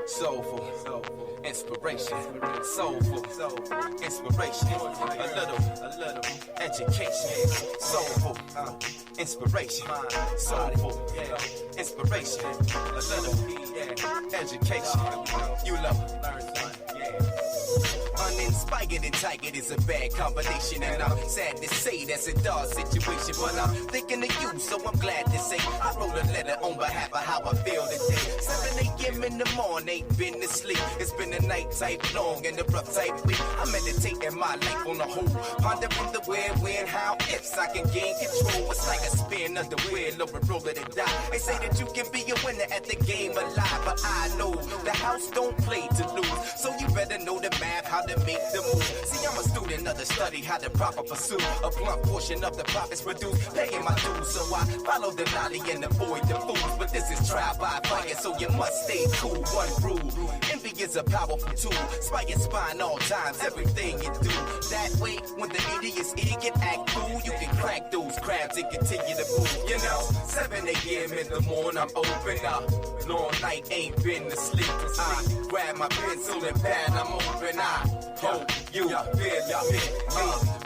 Soulful, inspiration, soulful, inspiration, a little education, soulful, inspiration, soulful, inspiration, a little education, you love. Uninspired and tired is a bad combination, and I'm sad to say that's a dark situation, but I'm thinking of you, so I'm glad to say I wrote a letter on behalf of how I feel today. 7 a.m. in the morning, ain't been to sleep. It's been a night type long and a rough type week. I'm meditating my life on the whole, pondering the where, when, how, ifs I can gain control. It's like a spin of the wheel or a roller to die. They say that you can be a winner at the game of life, but I know the house don't play to lose, so you better know the math, how to make the move. See, I'm a student of the study, how to proper pursue a blunt portion of the profits produced, paying my dues, so I follow the naughty and avoid the fools. But this is trial by fire, so you must stay cool. One rule, envy is a powerful tool. Spike your spine all times, everything you do. That way, when the idiot act cool, you can crack those crabs and continue to move. You know, 7 a.m. in the morning, I'm open up. Long night, ain't been to sleep. I grab my pencil and pad, I'm open. I hope you feel me.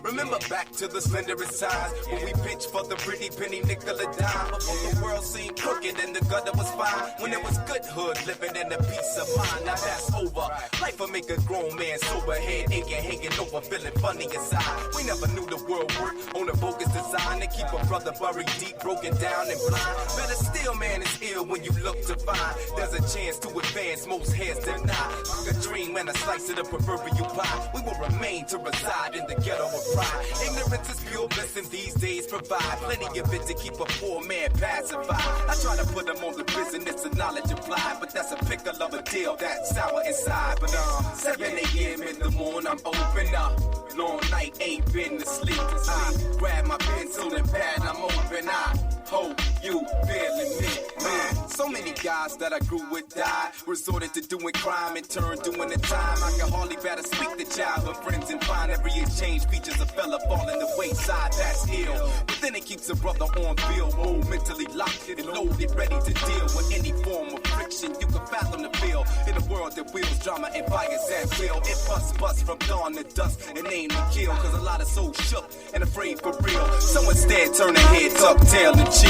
Remember back to the slenderest times when we pitched for the pretty penny nickel a dime. Before the world seemed crooked and the gutter was fine. When it was good hood living and a peace of mind. Now that's over. Life will make a grown man sober, head aching, hanging over, feeling funny inside. We never knew the world worked on a bogus design to keep a brother buried deep, broken down and blind. Better still, man, it's ill when you look to find there's a chance to advance, most heads deny. Like a dream and a slice of the proverbial pie. We will remain to reside in the ghetto of pride. Ignorance is pure bliss and these days provide plenty of it to keep a poor man pacified. I try to put him on the business of knowledge applied, but that's a pickle of a deal that's sour inside. But 7 a.m. in the morning, I'm open up. Long night, ain't been to sleep. I grab my pencil and pad, I'm open. I hope you feeling me, man. So many guys that I grew with died, resorted to doing crime and turned doing the time. I can hardly better speak the child of friends and find every exchange features a fella falling the wayside. That's ill, but then it keeps a brother on bill mode, mentally locked and loaded, ready to deal with any form of friction you can fathom to feel. In a world that wheels drama and fires at will, it bust from dawn to dusk and aim to kill. Cause a lot of souls shook and afraid for real. So instead turn their heads up, tail and chill,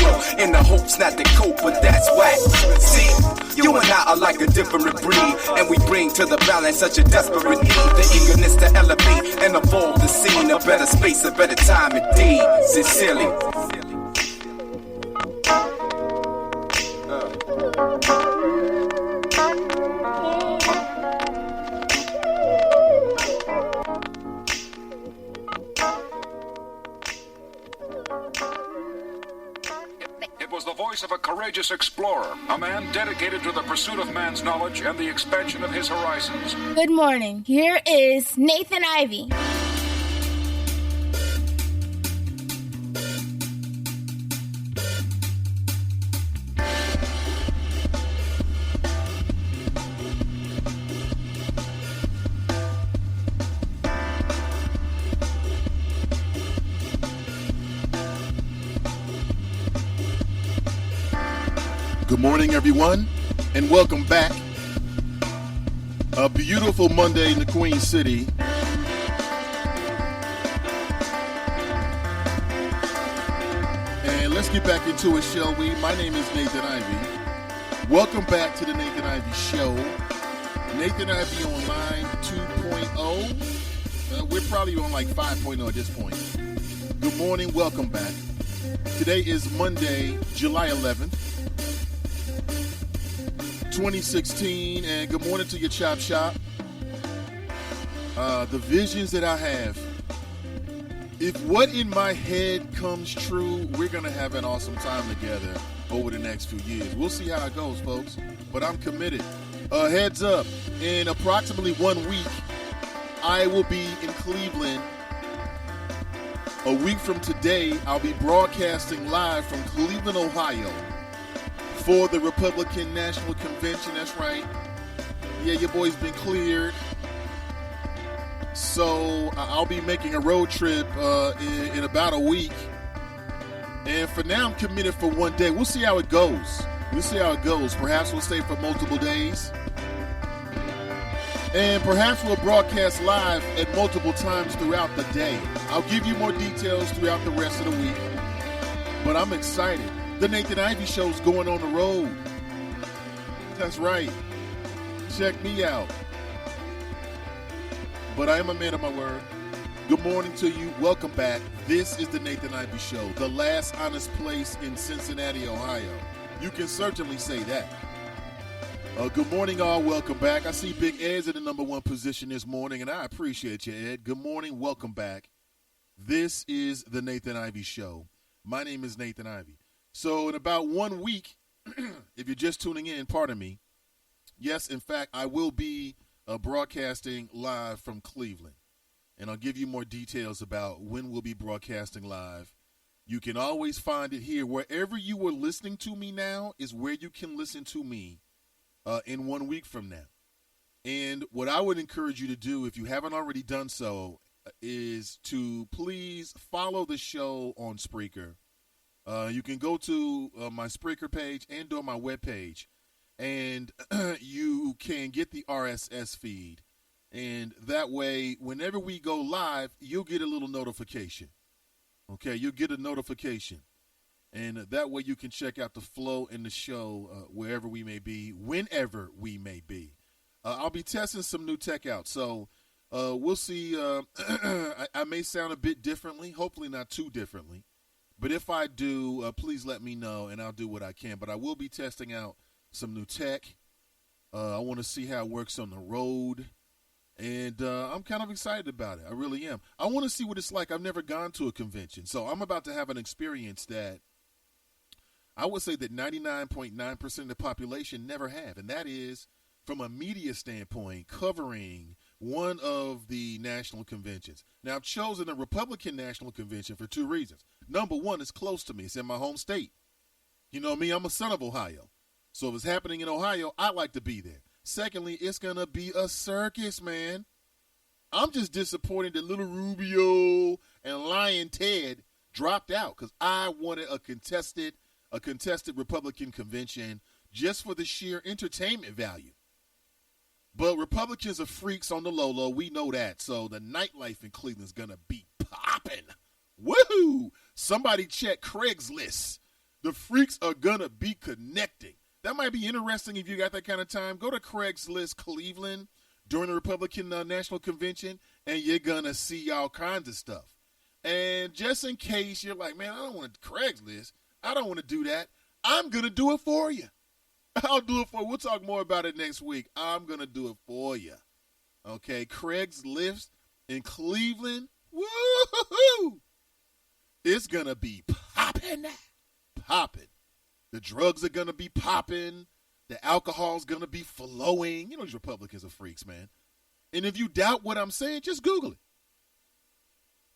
in the hopes not to cope, but that's whack. See, you and I are like a different breed, and we bring to the balance such a desperate need. The eagerness to elevate and evolve the scene, a better space, a better time indeed. Sincerely. Of a courageous explorer, a man dedicated to the pursuit of man's knowledge and the expansion of his horizons. Good morning. Here is Nathan Ivey. Good morning, everyone, and welcome back. A beautiful Monday in the Queen City. And let's get back into it, shall we? My name is Nathan Ivey. Welcome back to the Nathan Ivey Show. Nathan Ivey Online 2.0. We're probably on like 5.0 at this point. Good morning, welcome back. Today is Monday, July 11th. 2016, and good morning to your Chop Shop. The visions that I have, if what in my head comes true, we're going to have an awesome time together over the next few years. We'll see how it goes, folks, but I'm committed. Heads up, in approximately 1 week, I will be in Cleveland. A week from today, I'll be broadcasting live from Cleveland, Ohio, for the Republican National Convention. That's right. Yeah, your boy's been cleared. So I'll be making a road trip in about a week. And for now, I'm committed for 1 day. We'll see how it goes. We'll see how it goes. Perhaps we'll stay for multiple days. And perhaps we'll broadcast live at multiple times throughout the day. I'll give you more details throughout the rest of the week. But I'm excited. The Nathan Ivey Show is going on the road. That's right. Check me out. But I am a man of my word. Good morning to you. Welcome back. This is the Nathan Ivey Show, the last honest place in Cincinnati, Ohio. You can certainly say that. Good morning, all. Welcome back. I see Big Ed's in the number one position this morning, and I appreciate you, Ed. Good morning. Welcome back. This is the Nathan Ivey Show. My name is Nathan Ivey. So in about 1 week, if you're just tuning in, pardon me, yes, in fact, I will be broadcasting live from Cleveland. And I'll give you more details about when we'll be broadcasting live. You can always find it here. Wherever you are listening to me now is where you can listen to me in 1 week from now. And what I would encourage you to do, if you haven't already done so, is to please follow the show on Spreaker. You can go to my Spreaker page and on my webpage, and you can get the RSS feed. And that way, whenever we go live, you'll get a little notification. Okay, you'll get a notification. And that way you can check out the flow in the show wherever we may be, whenever we may be. I'll be testing some new tech out. So we'll see. I may sound a bit differently, hopefully not too differently. But if I do, please let me know, and I'll do what I can. But I will be testing out some new tech. I want to see how it works on the road. And I'm kind of excited about it. I really am. I want to see what it's like. I've never gone to a convention. So I'm about to have an experience that I would say that 99.9% of the population never have. And that is, from a media standpoint, covering one of the national conventions. Now, I've chosen a Republican national convention for two reasons. Number one, it's close to me. It's in my home state. You know me, I'm a son of Ohio. So if it's happening in Ohio, I like to be there. Secondly, it's going to be a circus, man. I'm just disappointed that Little Rubio and Lion Ted dropped out because I wanted a contested Republican convention just for the sheer entertainment value. But Republicans are freaks on the low-low. We know that. So the nightlife in Cleveland is going to be popping. Woohoo! Somebody check Craigslist. The freaks are going to be connecting. That might be interesting if you got that kind of time. Go to Craigslist Cleveland during the Republican National Convention, and you're going to see all kinds of stuff. And just in case you're like, man, I don't want Craigslist. I don't want to do that. I'm going to do it for you. I'll do it for you. We'll talk more about it next week. I'm going to do it for you. Okay, Craigslist in Cleveland. Woo-hoo-hoo! It's going to be popping. Popping. The drugs are going to be popping. The alcohol's going to be flowing. You know, these Republicans are freaks, man. And if you doubt what I'm saying, just Google it.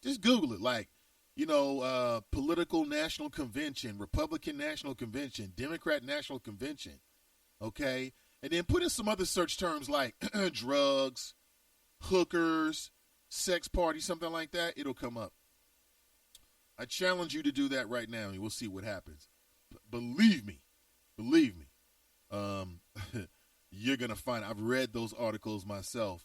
Just Google it. Like, you know, political national convention, Republican national convention, Democrat national convention. Okay? And then put in some other search terms like drugs, hookers, sex party, something like that. It'll come up. I challenge you to do that right now, and we'll see what happens. Believe me, you're going to find, I've read those articles myself,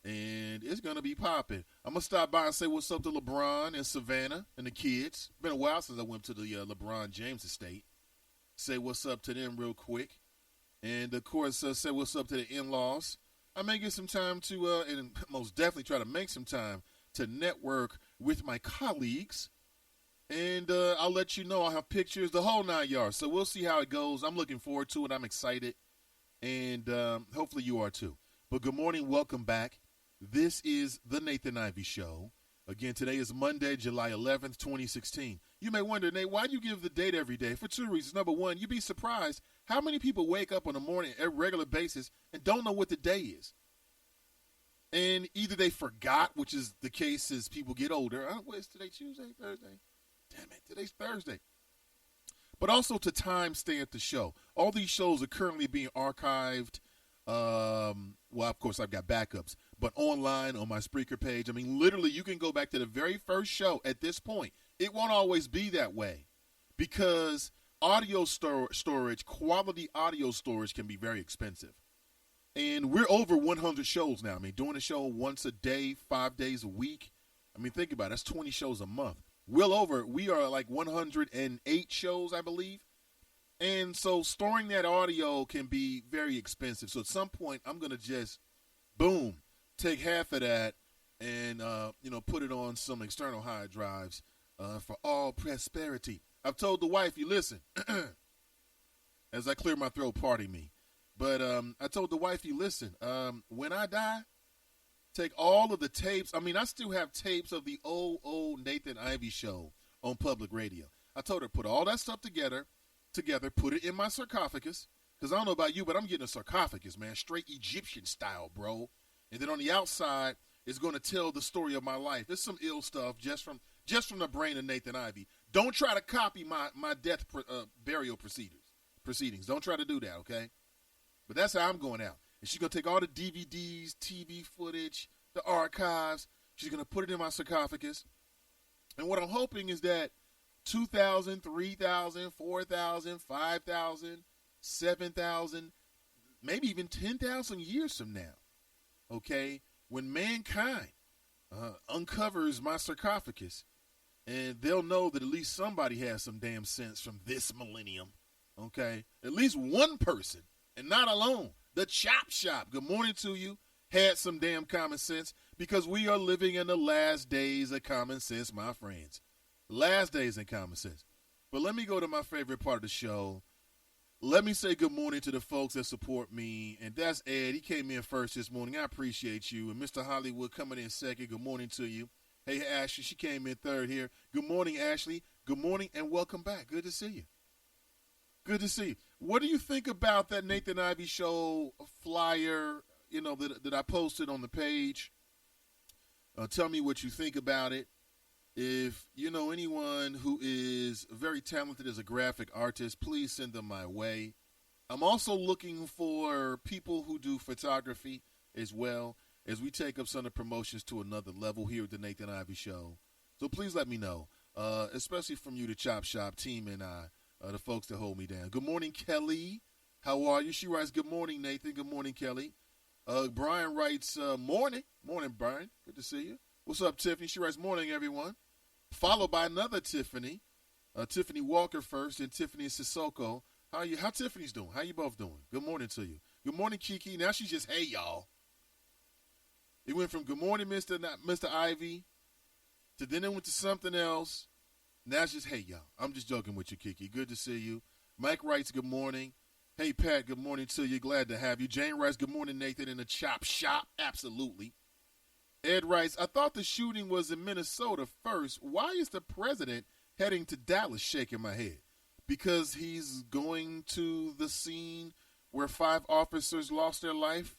and it's going to be popping. I'm going to stop by and say what's up to LeBron and Savannah and the kids. It's been a while since I went to the LeBron James estate. Say what's up to them real quick. And, of course, say what's up to the in-laws. I may get some time to, and most definitely try to make some time to network with my colleagues. And I'll let you know. I'll have pictures, the whole 9 yards. So we'll see how it goes. I'm looking forward to it. I'm excited. And hopefully you are too. But good morning. Welcome back. This is the Nathan Ivey Show. Again, today is Monday, July 11th, 2016. You may wonder, Nate, why do you give the date every day? For two reasons. Number one, you'd be surprised how many people wake up on the morning at a regular basis and don't know what the day is. And either they forgot, which is the case as people get older. What is today, Tuesday, Thursday? Damn it, today's Thursday. But also to timestamp the show. All these shows are currently being archived. Well, of course, I've got backups. But online on my Spreaker page, I mean, literally, you can go back to the very first show at this point. It won't always be that way because audio storage, quality audio storage can be very expensive. And we're over 100 shows now. I mean, doing a show once a day, 5 days a week. I mean, think about it. That's 20 shows a month. Well over. We are like 108 shows, I believe. And so storing that audio can be very expensive. So at some point, I'm going to just, boom, take half of that and, put it on some external hard drives for all prosperity. I've told the wife, you listen, as I clear my throat, pardon me. But I told the wife, you listen, when I die, take all of the tapes. I mean, I still have tapes of the old Nathan Ivey Show on public radio. I told her, put all that stuff together, put it in my sarcophagus. Because I don't know about you, but I'm getting a sarcophagus, man, straight Egyptian style, bro. And then on the outside, it's going to tell the story of my life. There's some ill stuff just from the brain of Nathan Ivey. Don't try to copy my death burial proceedings. Don't try to do that, okay? But that's how I'm going out. And she's going to take all the DVDs, TV footage, the archives. She's going to put it in my sarcophagus. And what I'm hoping is that 2,000, 3,000, 4,000, 5,000, 7,000, maybe even 10,000 years from now, okay, when mankind uncovers my sarcophagus, and they'll know that at least somebody has some damn sense from this millennium, okay? At least one person. And not alone. The Chop Shop, good morning to you, had some damn common sense because we are living in the last days of common sense, my friends. Last days in common sense. But let me go to my favorite part of the show. Let me say good morning to the folks that support me. And that's Ed. He came in first this morning. I appreciate you. And Mr. Hollywood coming in second. Good morning to you. Hey, Ashley, she came in third here. Good morning, Ashley. Good morning and welcome back. Good to see you. Good to see you. What do you think about that Nathan Ivey Show flyer, that I posted on the page? Tell me what you think about it. If you know anyone who is very talented as a graphic artist, please send them my way. I'm also looking for people who do photography as well as we take up some of the promotions to another level here at the Nathan Ivey Show. So please let me know, especially from you, the Chop Shop team, and the folks that hold me down. Good morning, Kelly. How are you? She writes, good morning, Nathan. Good morning, Kelly. Brian writes, morning. Morning, Brian. Good to see you. What's up, Tiffany? She writes, morning, everyone. Followed by another Tiffany. Tiffany Walker first, and Tiffany Sissoko. How Tiffany's doing? How you both doing? Good morning to you. Good morning, Kiki. Now she's just, hey, y'all. It went from good morning, Mr. Ivy, to then it went to something else. Now it's just, hey, y'all. I'm just joking with you, Kiki. Good to see you. Mike writes, good morning. Hey, Pat, good morning to you. Glad to have you. Jane writes, good morning, Nathan, in the Chop Shop. Absolutely. Ed writes, I thought the shooting was in Minnesota first. Why is the president heading to Dallas? Shaking my head. Because he's going to the scene where 5 officers lost their life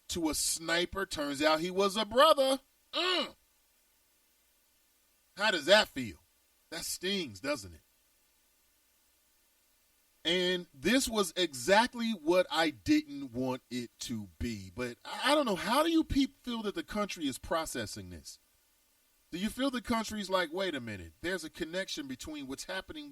to a sniper. Turns out he was a brother. How does that feel? That stings, doesn't it? And this was exactly what I didn't want it to be. But I don't know. How do you feel that the country is processing this? Do you feel the country's like, wait a minute, there's a connection between what's happening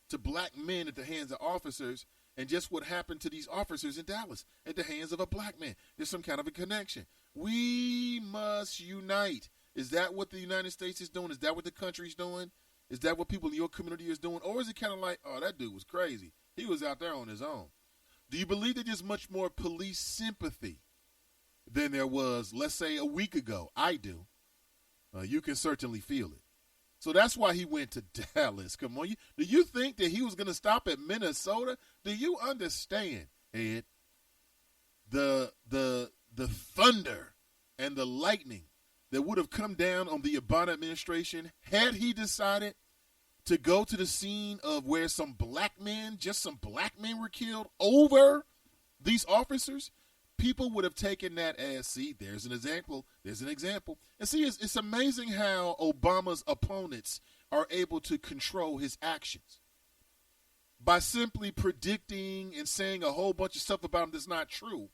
to black men at the hands of officers and just what happened to these officers in Dallas at the hands of a black man? There's some kind of a connection. We must unite. Is that what the United States is doing? Is that what the country's doing? Is that what people in your community is doing? Or is it kind of like, oh, that dude was crazy. He was out there on his own. Do you believe that there's much more police sympathy than there was, let's say, a week ago? I do. You can certainly feel it. So that's why he went to Dallas. Come on. Do you think that he was going to stop at Minnesota? Do you understand, Ed, the thunder and the lightning that would have come down on the Obama administration had he decided to go to the scene of where some black men were killed over these officers? People would have taken that as, see, there's an example. And see, it's amazing how Obama's opponents are able to control his actions by simply predicting and saying a whole bunch of stuff about him that's not true.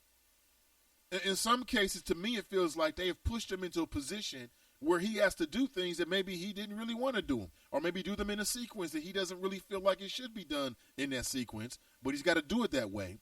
In some cases, to me, it feels like they have pushed him into a position where he has to do things that maybe he didn't really want to do them, or maybe do them in a sequence that he doesn't really feel like it should be done in that sequence, but he's got to do it that way.